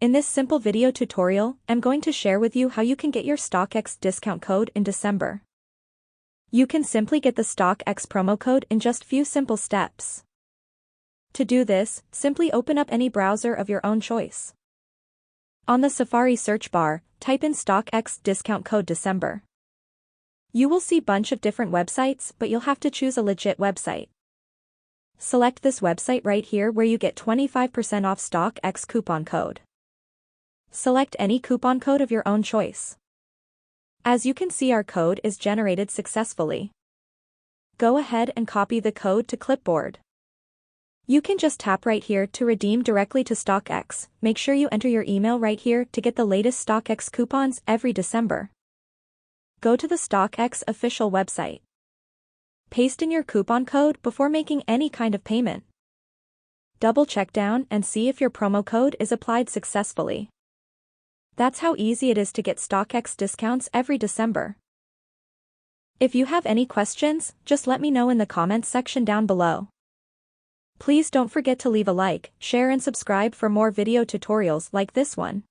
In this simple video tutorial, I'm going to share with you how you can get your StockX discount code in December. You can simply get the StockX promo code in just few simple steps. To do this, simply open up any browser of your own choice. On the Safari search bar, type in StockX discount code December. You will see bunch of different websites, but you'll have to choose a legit website. Select this website right here where you get 25% off StockX coupon code. Select any coupon code of your own choice. As you can see, our code is generated successfully. Go ahead and copy the code to clipboard. You can just tap right here to redeem directly to StockX. Make sure you enter your email right here to get the latest StockX coupons every December. Go to the StockX official website. Paste in your coupon code before making any kind of payment. Double check down and see if your promo code is applied successfully. That's how easy it is to get StockX discounts every December. If you have any questions, just let me know in the comments section down below. Please don't forget to leave a like, share and subscribe for more video tutorials like this one.